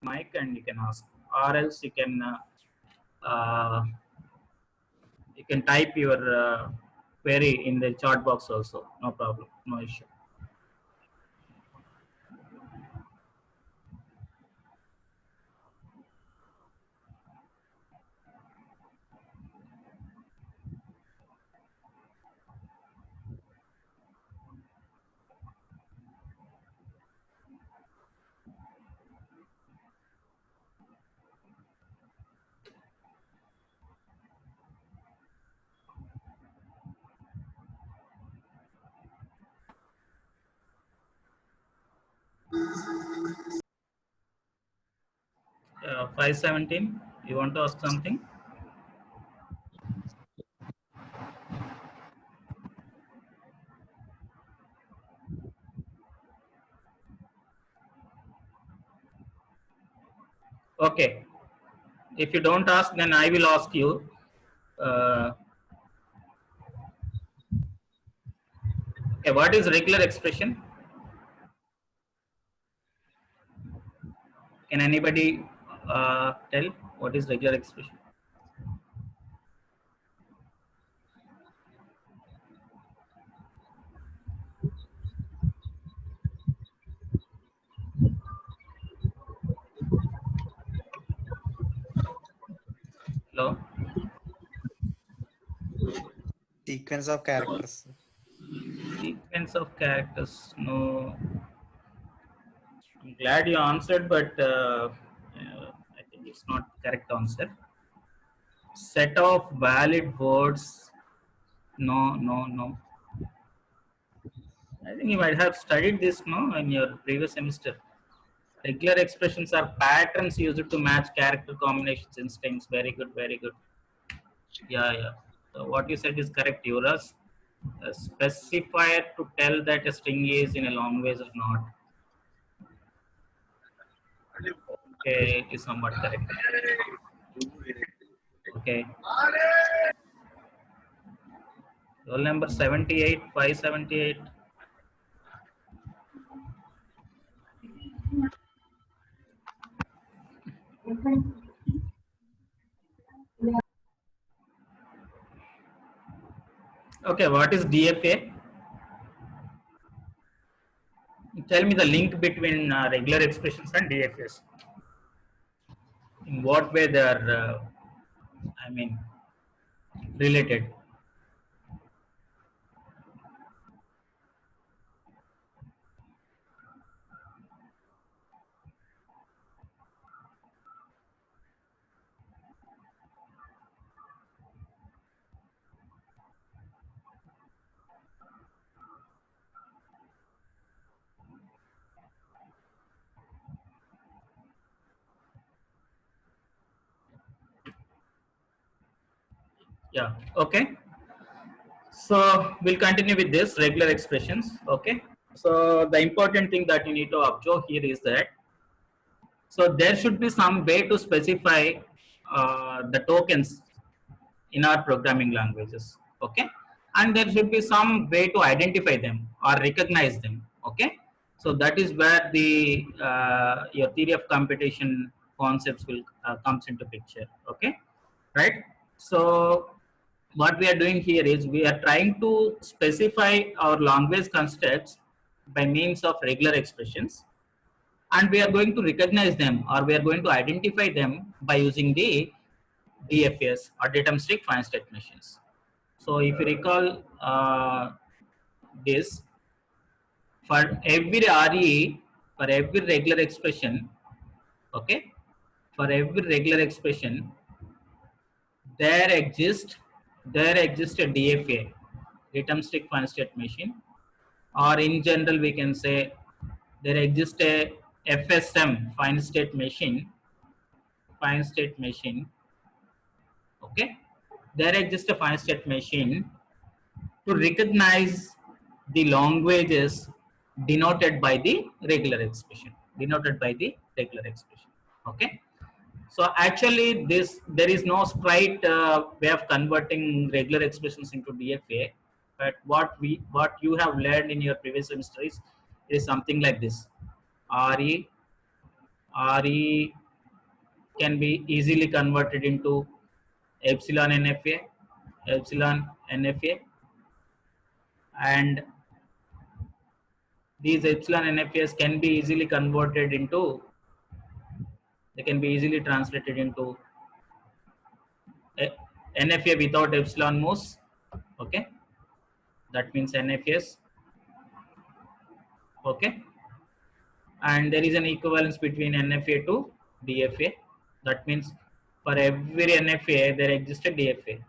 mic and you can ask, or else uh, you can type your query in the chat box also. No problem, no issue. Uh, 517, you want to ask something? Okay. If you don't ask, then I will ask you. Uh, okay, what is regular expression? Can anybody tell what is regular expression? Hello? Sequence of characters. Sequence of characters. No. I'm glad you answered, but I think it's not the correct answer. Set of valid words. No, no, no. I think you might have studied this, no, in your previous semester. Regular expressions are patterns used to match character combinations in strings. Very good, very good. Yeah, yeah. So what you said is correct. Yuras. A specifier to tell that a string is in a long ways or not. Okay, it is somewhat correct. Okay. Roll number 78, 578. Okay, what is DFA? Tell me the link between regular expressions and DFAs. In what way they are, I mean, related? Yeah, okay. So we'll continue with this regular expressions. Okay. So the important thing that you need to observe here is that so there should be some way to specify the tokens in our programming languages. Okay. And there should be some way to identify them or recognize them. Okay. So that is where the your theory of computation concepts will comes into picture. Okay. Right. So what we are doing here is we are trying to specify our language constructs by means of regular expressions, and we are going to recognize them or we are going to identify them by using the DFS or deterministic finite state machines. So if you recall this, for every RE, for every regular expression, okay, for every regular expression, there exists a DFA, deterministic finite state machine, or in general we can say there exists a FSM, finite state machine, okay. There exists a finite state machine to recognize the languages denoted by the regular expression, okay. So actually this, there is no straight way of converting regular expressions into DFA, but what you have learned in your previous semester is something like this: RE RE can be easily converted into epsilon NFA, epsilon NFA, and these epsilon NFAs can be easily converted into, they can be easily translated into NFA without epsilon moves. Okay, that means NFAs. Okay, and there is an equivalence between NFA to DFA. That means for every NFA there exists a DFA.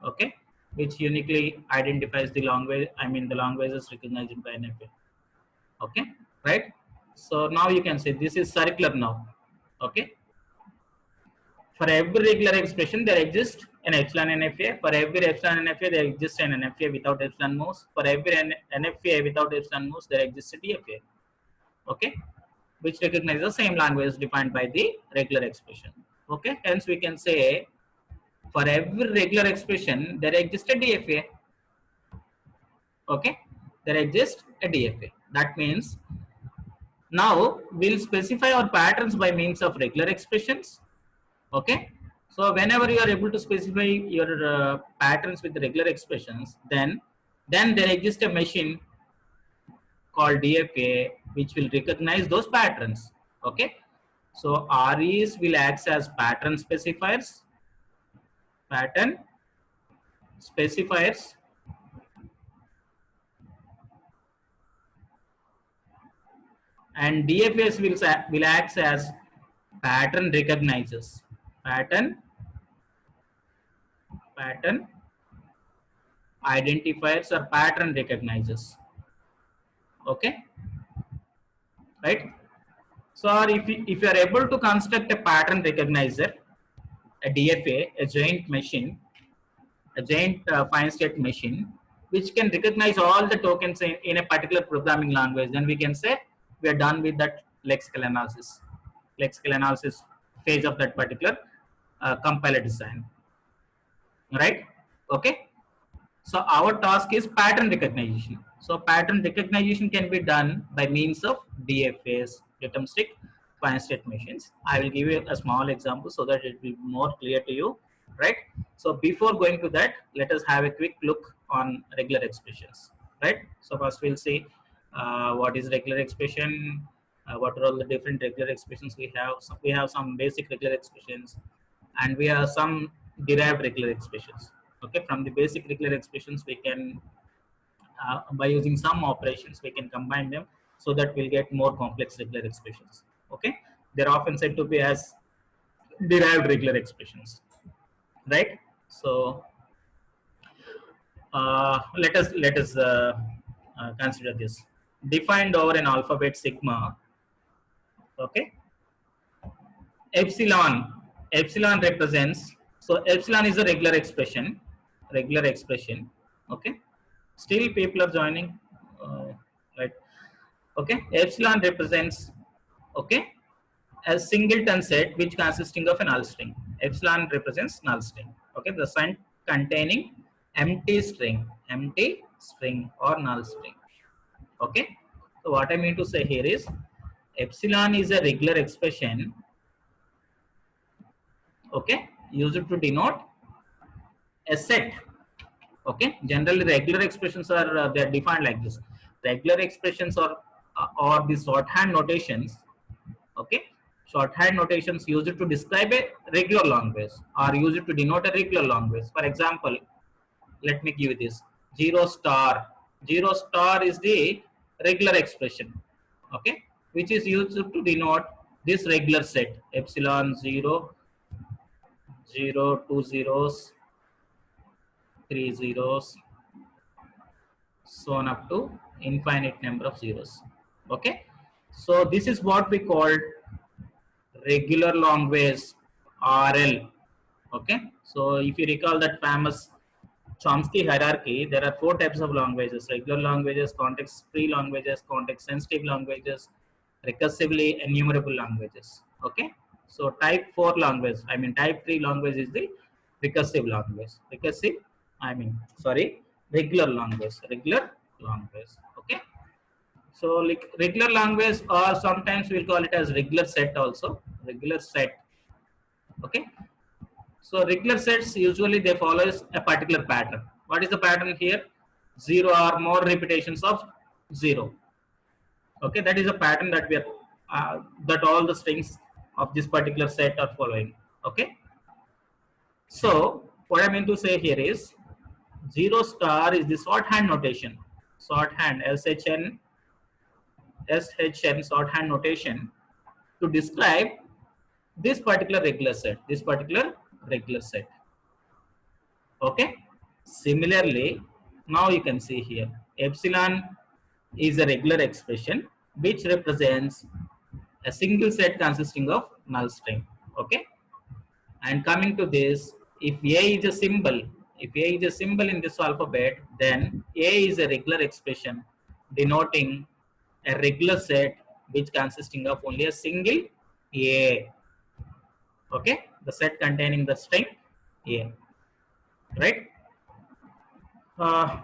Okay, which uniquely identifies the language. I mean the languages recognized by NFA. Okay, right? So now you can say this is circular now. Okay, for every regular expression there exists an epsilon NFA. For every epsilon NFA there exists an NFA without epsilon moves. For every NFA without epsilon moves there exists a DFA. Okay, which recognizes the same language defined by the regular expression. Okay, hence we can say for every regular expression there exists a DFA. Okay, there exists a DFA. That means now we'll specify our patterns by means of regular expressions. Okay, so whenever you are able to specify your patterns with regular expressions, then there exists a machine called DFA which will recognize those patterns. Okay, so REs will act as pattern specifiers, pattern specifiers, and DFAs will act as pattern recognizers, pattern identifiers or pattern recognizers. Okay, right? So if you are able to construct a pattern recognizer, a DFA, a giant machine, a giant fine state machine, which can recognize all the tokens in a particular programming language, then we can say we are done with that lexical analysis phase of that particular compiler design. Right? Okay. So our task is pattern recognition. So pattern recognition can be done by means of DFAs, deterministic fine state machines. I will give you a small example so that it will be more clear to you, right? So before going to that, let us have a quick look on regular expressions, right? So first we'll see what is regular expression, what are all the different regular expressions we have. So we have some basic regular expressions, and we have some derived regular expressions. Okay, from the basic regular expressions we can by using some operations we can combine them so that we'll get more complex regular expressions. Okay, they're often said to be as derived regular expressions, right? So let us consider this defined over an alphabet sigma. Okay, epsilon represents, so epsilon is a regular expression. Okay, still people are joining, right? Okay, epsilon represents, okay, a singleton set which consisting of a null string. Epsilon represents null string. Okay, the sign containing empty string or null string. Okay, so what I mean to say here is epsilon is a regular expression, okay, used to denote a set. Okay, generally regular expressions are they are defined like this. Regular expressions or the shorthand notations. Okay, shorthand notations used to describe a regular language or used to denote a regular language. For example, let me give you this 0 star. 0 star is the regular expression, okay, which is used to denote this regular set epsilon 0, 0, 2 zeros, 3 zeros, so on up to infinite number of zeros. Okay, so this is what we call regular language, RL. Okay, so if you recall that famous Chomsky hierarchy, there are 4 types of languages: regular languages, context-free languages, context-sensitive languages, recursively enumerable languages. Okay, so type 4 language, I mean type 3 language is the recursive language. Recursive, I mean, sorry, regular language. Okay, So like regular language, or sometimes we'll call it as regular set also, regular set. Okay, so regular sets usually they follows a particular pattern. What is the pattern here? Zero or more repetitions of zero. Okay, that is a pattern that we are that all the strings of this particular set are following. Okay, so what I mean to say here is zero star is the shorthand notation, shorthand shn shorthand notation to describe this particular regular set, this particular regular set. Okay, similarly, now you can see here epsilon is a regular expression which represents a single set consisting of null string. Okay, and coming to this, if a is a symbol, if a is a symbol in this alphabet, then a is a regular expression denoting a regular set which consisting of only a single a. Okay, the set containing the string a, right?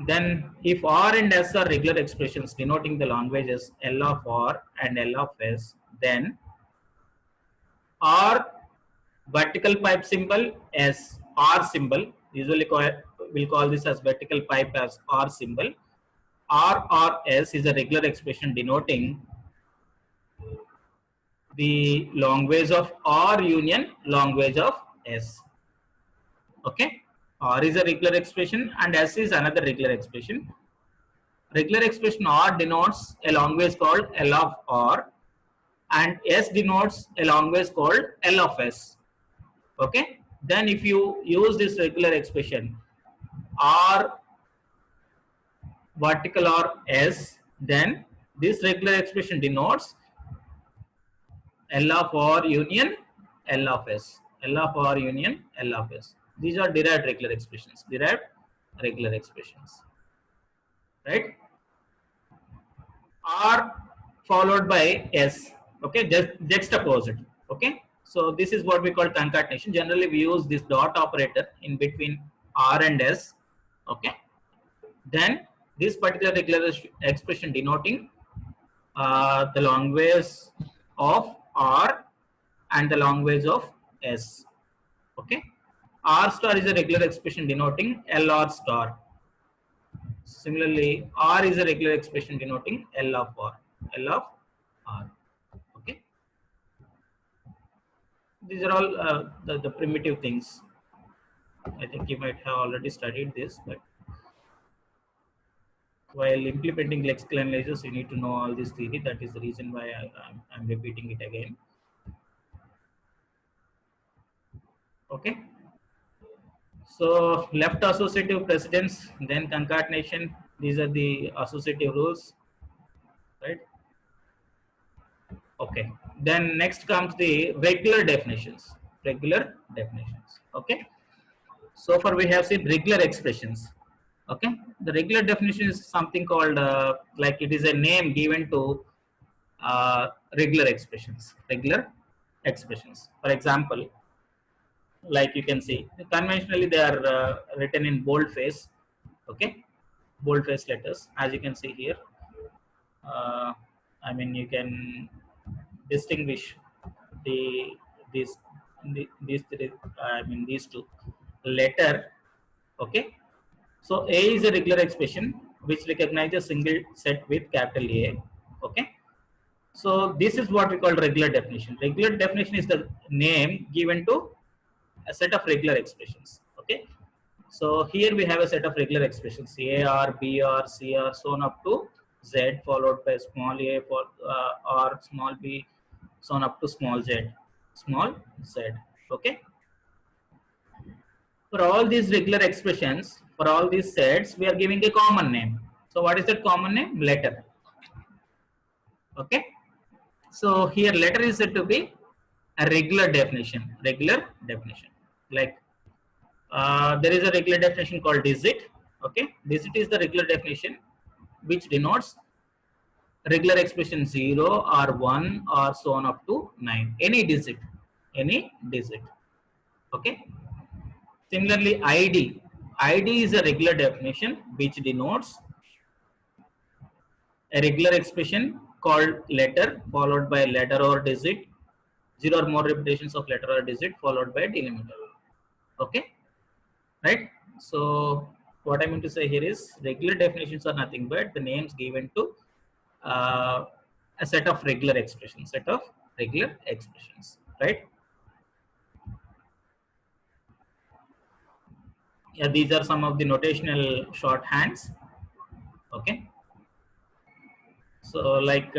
Then if R and S are regular expressions denoting the languages L of R and L of S, then R vertical pipe symbol, S R symbol, usually we'll call this as vertical pipe as R symbol. R or S is a regular expression denoting the language of R union language of S. Okay, R is a regular expression and S is another regular expression. Regular expression R denotes a language called L of R and S denotes a language called L of S. Okay, then if you use this regular expression R vertical or S, then this regular expression denotes L of R union L of S, L of R union L of S. These are derived regular expressions, derived regular expressions, right? R followed by S. Okay, just juxtapose it. Okay, so this is what we call concatenation. Generally, we use this dot operator in between R and S. Okay, then this particular regular expression denoting the language of R and the language of S. Okay, R star is a regular expression denoting LR star. Similarly, R is a regular expression denoting L of R, L of R. Okay, these are all the primitive things. I think you might have already studied this, but while implementing lexical analysis, you need to know all this theory. That is the reason why I'm repeating it again. Okay. So left associative precedence, then concatenation. These are the associative rules, right? Okay. Then next comes the regular definitions. Regular definitions. Okay. So far we have seen regular expressions. Okay. The regular definition is something called like it is a name given to regular expressions. Regular expressions. For example, like you can see, conventionally they are written in boldface. Okay, boldface letters, as you can see here. I mean, you can distinguish the these these three, I mean these two letter. Okay, so A is a regular expression which recognizes a single set with capital A. Okay, so this is what we call regular definition. Regular definition is the name given to a set of regular expressions. Okay, so here we have a set of regular expressions A, R, B, R, C, R, so on up to Z, followed by small a for R, small b, so on up to small z, small z. Okay, for all these regular expressions, for all these sets, we are giving a common name. So what is that common name? Letter. Okay, so here letter is said to be a regular definition. Regular definition, like there is a regular definition called digit. Okay, digit is the regular definition which denotes regular expression 0 or 1 or so on up to 9. Any digit, any digit. Okay. Similarly, ID. ID is a regular definition which denotes A regular expression called letter followed by letter or digit, zero or more repetitions of letter or digit followed by delimiter. Okay, right? So what I mean to say here is regular definitions are nothing but the names given to a set of regular expressions, right? Yeah, these are some of the notational shorthands. Okay, so like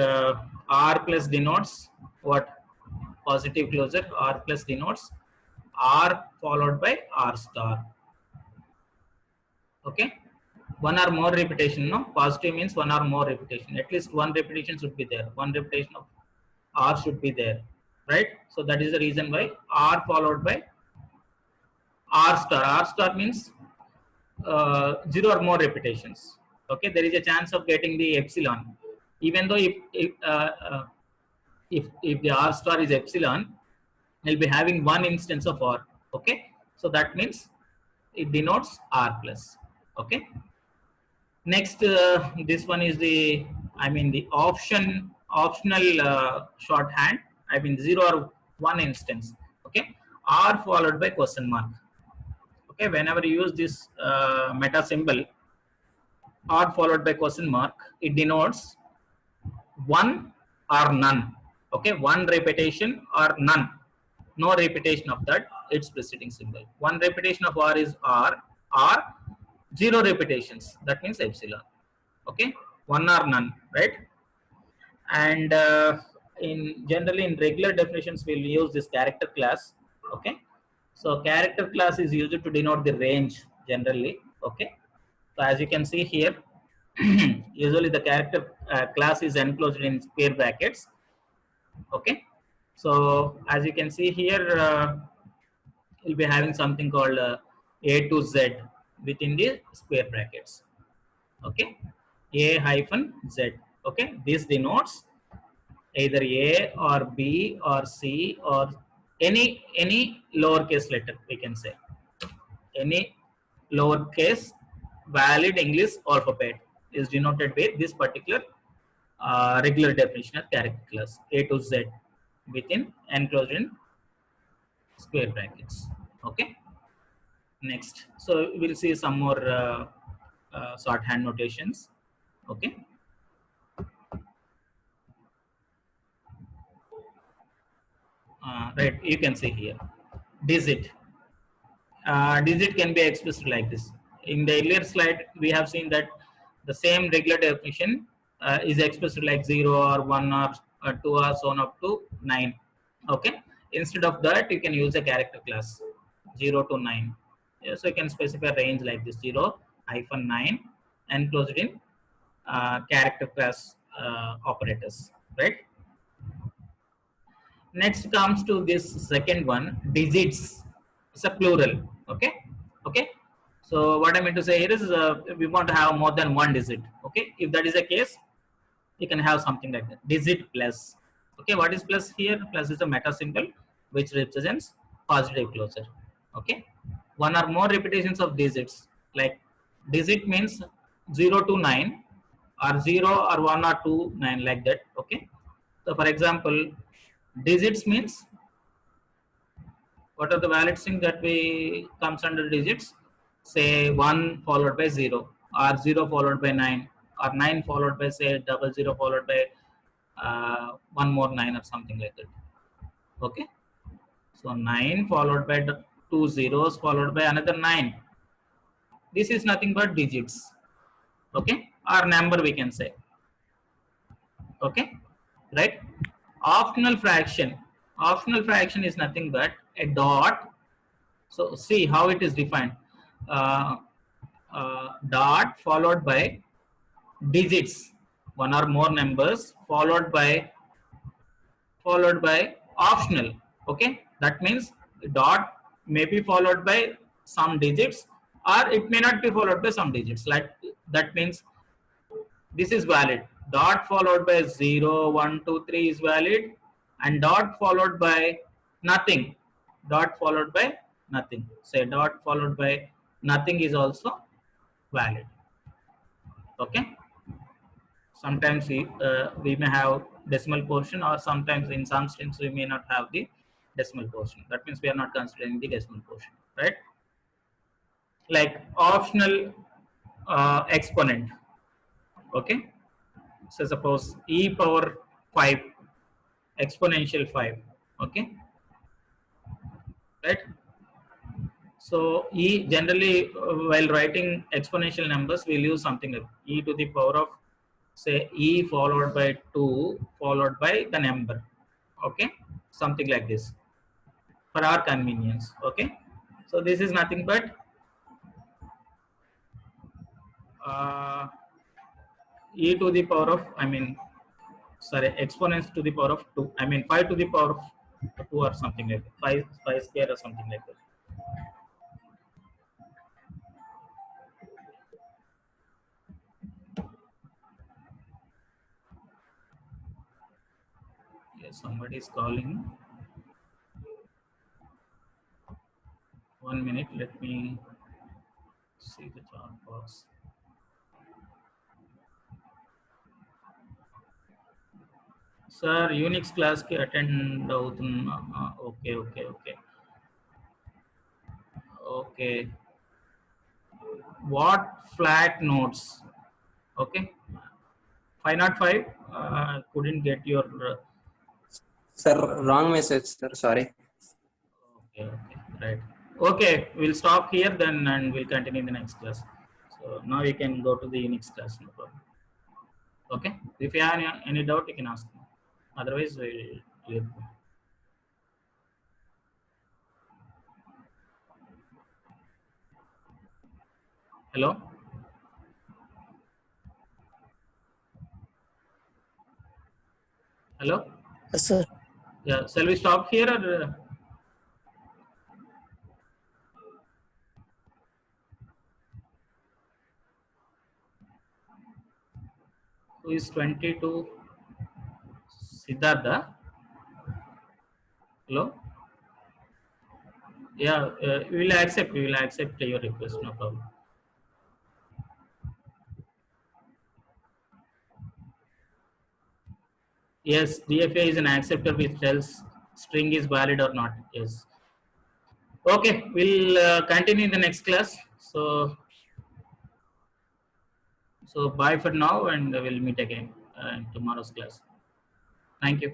R plus denotes what? Positive closure. R plus denotes R followed by R star. Okay, one or more repetition. No, positive means one or more repetition. At least one repetition should be there. One repetition of R should be there, right? So that is the reason why R followed by R star. R star means zero or more repetitions. Okay, there is a chance of getting the epsilon, even though if the R star is epsilon, we'll be having one instance of R. Okay, so that means it denotes R plus. Okay. Next, this one is the, I mean the optional shorthand. I mean zero or one instance. Okay, R followed by question mark. Okay, whenever you use this meta symbol R followed by question mark, it denotes one or none. Okay, one repetition or none. No repetition of that, its preceding symbol. One repetition of R is R, zero repetitions, that means epsilon. Okay, one or none, right? And in generally in regular definitions we'll use this character class. Okay, so character class is used to denote the range generally. Okay, so as you can see here, usually the character class is enclosed in square brackets. Okay, so as you can see here, we'll be having something called A to Z within the square brackets. Okay, A hyphen Z. Okay, this denotes either A or B or C or any lowercase letter, we can say any lowercase valid English alphabet is denoted by this particular regular definition of character class A to Z within enclosed in square brackets. Okay, next, so we'll see some more shorthand notations. Okay, right, you can see here digit. Digit can be expressed like this. In the earlier slide, we have seen that the same regular definition is expressed like 0 or 1 or 2 or so on up to 9. Okay. Instead of that, you can use a character class 0 to 9. Yeah, so you can specify a range like this 0 hyphen 9 enclosed in character class operators, right? Next comes to this second one, digits. It's a plural. Okay. Okay. So what I mean to say here is we want to have more than one digit. Okay. If that is the case, you can have something like that. Digit plus. Okay. What is plus here? Plus is a meta symbol which represents positive closure. Okay. One or more repetitions of digits. Like digit means 0 to 9 or 0 or 1 or 2, 9 like that. Okay. So for example, digits means what are the valid string that we comes under digits? Say 1 followed by 0 or 0 followed by 9 or 9 followed by say 00 followed by one more 9 or something like that. Okay. So 9 followed by two zeros followed by another 9. This is nothing but digits. Okay. Or number we can say. Okay. Right. Optional fraction. Optional fraction is nothing but a dot. So see how it is defined. Dot followed by digits, one or more numbers followed by optional. Okay, that means dot may be followed by some digits or it may not be followed by some digits. Like that means this is valid. Dot followed by 0, 1, 2, 3 is valid, and dot followed by nothing. Dot followed by nothing. Say dot followed by nothing is also valid. Okay. sometimes we may have decimal portion, or sometimes in some strings we may not have the decimal portion. That means we are not considering the decimal portion, right? Like optional exponent. Okay, so suppose e power 5 exponential 5. Okay, right? So e generally while writing exponential numbers we'll use something like e to the power of, say, e followed by 2 followed by the number. Okay, something like this for our convenience. Okay, so this is nothing but uh, e to the power of, I mean, sorry, exponents to the power of 2, I mean 5 to the power of 2 or something like that, 5 square or something like that. Yes, somebody is calling. 1 minute, let me see the chat box. Sir, Unix class ki attend అవుతున్నా. Okay, okay, okay. Okay. What flat notes? Okay. 505. Couldn't get your. Sir, wrong message, sir. Sorry. Okay, okay, right. Okay, we'll stop here then, and we'll continue in the next class. So now you can go to the Unix class, no problem. Okay. If you have any doubt, you can ask me. Otherwise, we'll leave. Hello. Hello. Yes, sir. Yeah. Shall we stop here or? Who is 22? Siddhartha. Hello. Yeah, we will accept. We will accept your request. No problem. Yes, DFA is an acceptor which tells string is valid or not. Yes. Okay, we'll continue in the next class. So bye for now, and we'll meet again in tomorrow's class. Thank you.